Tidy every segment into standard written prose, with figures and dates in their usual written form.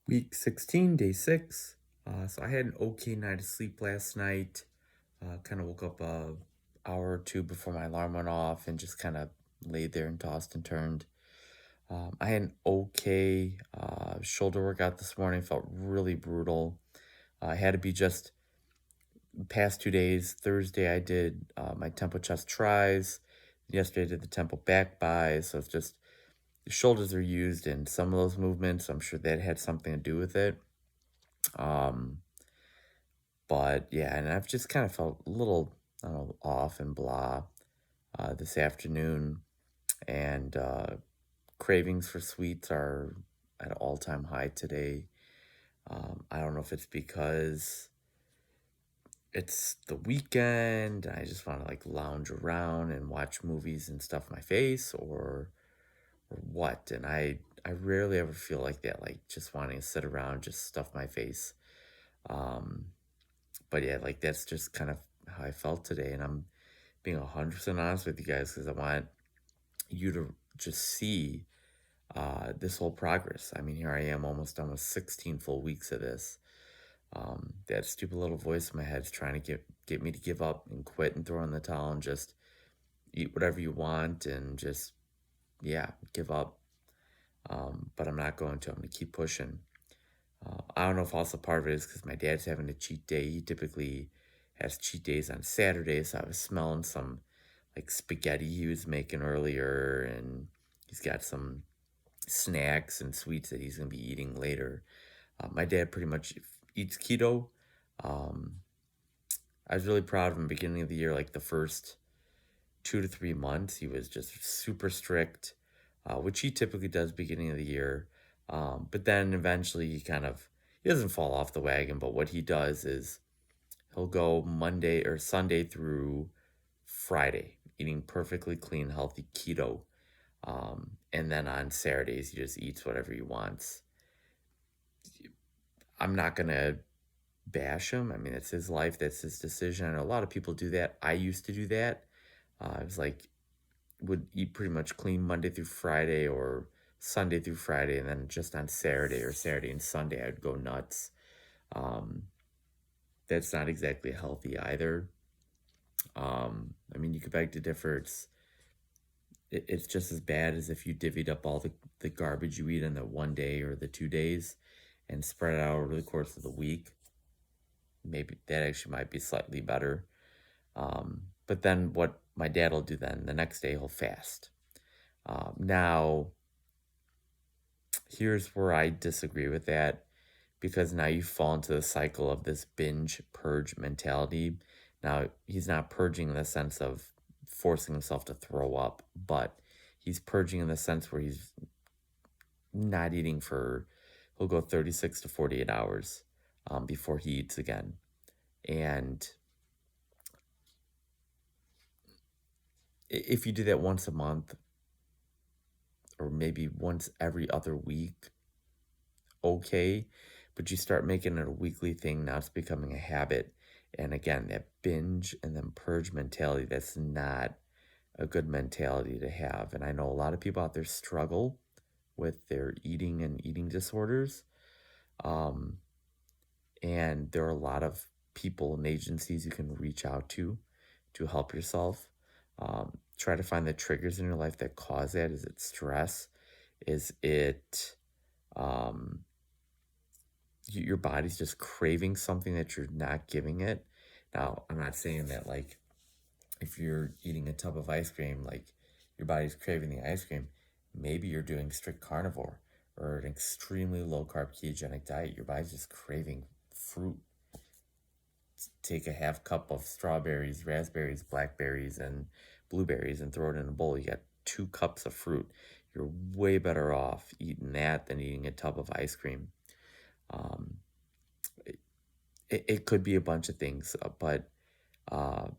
Week 16, day 6. So I had an okay night of sleep last night. Kind of woke up a hour or two before my alarm went off and just kind of laid there and tossed and turned. I had an okay shoulder workout this morning. Felt really brutal. I had to be just past 2 days. Thursday I did my tempo chest tries. Yesterday I did the tempo back buys. So it's just the shoulders are used in some of those movements. I'm sure that had something to do with it. Um, But yeah, and I've just kind of felt a little, I don't know, off and blah this afternoon. And cravings for sweets are at an all-time high today. I don't know if it's because it's the weekend. I just want to like lounge around and watch movies and stuff my face, or what. And I rarely ever feel like that, like just wanting to sit around, just stuff my face. Um, But yeah, like that's just kind of how I felt today. And I'm being 100% honest with you guys because I want you to just see this whole progress. I mean, here I am almost 16 full weeks of this. That stupid little voice in my head is trying to get me to give up and quit and throw in the towel and just eat whatever you want and just, yeah, give up. But I'm not going to. I'm going to keep pushing. I don't know if also part of it is because my dad's having a cheat day. He typically has cheat days on Saturdays. So I was smelling some like spaghetti he was making earlier, and he's got some snacks and sweets that he's going to be eating later. My dad pretty much eats keto. Um, I was really proud of him beginning of the year, like the first 2 to 3 months. He was just super strict, which he typically does beginning of the year. But then eventually he doesn't fall off the wagon, but what he does is he'll go Monday or Sunday through Friday, eating perfectly clean, healthy keto. And then on Saturdays, he just eats whatever he wants. I'm not going to bash him. I mean, it's his life, that's his decision. I know a lot of people do that. I used to do that. I was like, would eat pretty much clean Monday through Friday or Sunday through Friday, and then just on Saturday or Saturday and Sunday, I'd go nuts. Um, that's not exactly healthy either. I mean, you could beg to differ. It's just as bad as if you divvied up all the garbage you eat in the one day or the 2 days and spread it out over the course of the week. Maybe that actually might be slightly better. But then what my dad will do then, the next day he'll fast. Now, here's where I disagree with that because now you fall into the cycle of this binge purge mentality. Now, he's not purging in the sense of forcing himself to throw up, but he's purging in the sense where he's not eating he'll go 36 to 48 hours before he eats again. And if you do that once a month or maybe once every other week, okay, but you start making it a weekly thing, now it's becoming a habit. And again, that binge and then purge mentality, that's not a good mentality to have. And I know a lot of people out there struggle with their eating and eating disorders. Um, and there are a lot of people and agencies you can reach out to help yourself. Try to find the triggers in your life that cause that. Is it stress? Is it um, your body's just craving something that you're not giving it? Now, I'm not saying that like if you're eating a tub of ice cream, like your body's craving the ice cream, maybe you're doing strict carnivore or an extremely low carb ketogenic diet. Your body's just craving fruit. Take a half cup of strawberries, raspberries, blackberries, and blueberries and throw it in a bowl. You got 2 cups of fruit. You're way better off eating that than eating a tub of ice cream. Um, it could be a bunch of things, but uh,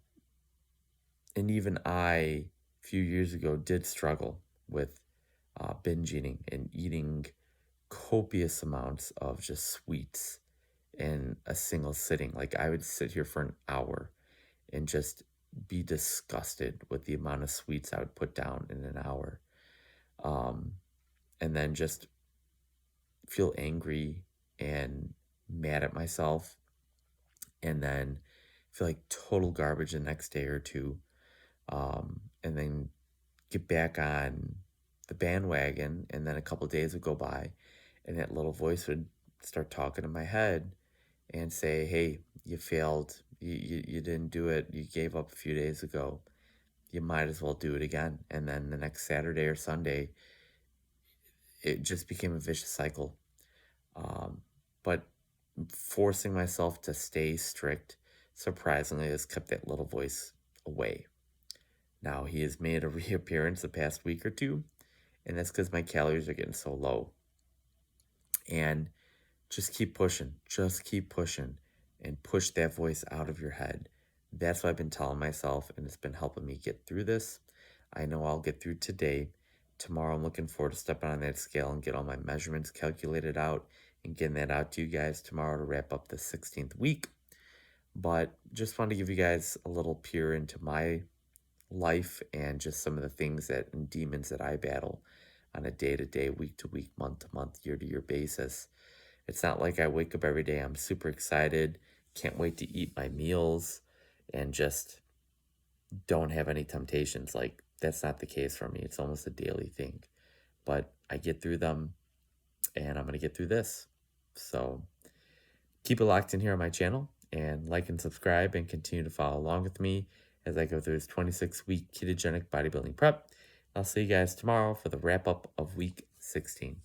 and even I, a few years ago, did struggle with binge eating and eating copious amounts of just sweets in a single sitting. Like I would sit here for an hour and just be disgusted with the amount of sweets I would put down in an hour. Um, and then just feel angry. and mad at myself, and then feel like total garbage the next day or two, and then get back on the bandwagon, and then a couple days would go by, and that little voice would start talking in my head and say, "Hey, you failed. You didn't do it. You gave up a few days ago. You might as well do it again." And then the next Saturday or Sunday, it just became a vicious cycle. But forcing myself to stay strict, surprisingly, has kept that little voice away. Now, he has made a reappearance the past week or two, and that's because my calories are getting so low. And just keep pushing, and push that voice out of your head. That's what I've been telling myself, and it's been helping me get through this. I know I'll get through today. Tomorrow, I'm looking forward to stepping on that scale and get all my measurements calculated out and getting that out to you guys tomorrow to wrap up the 16th week. But just wanted to give you guys a little peer into my life and just some of the things that and demons that I battle on a day to day, week to week, month to month, year to year basis. It's not like I wake up every day, I'm super excited, can't wait to eat my meals, and just don't have any temptations. Like, that's not the case for me. It's almost a daily thing. But I get through them, and I'm going to get through this. So keep it locked in here on my channel, and like and subscribe, and continue to follow along with me as I go through this 26-week ketogenic bodybuilding prep. I'll see you guys tomorrow for the wrap up of week 16.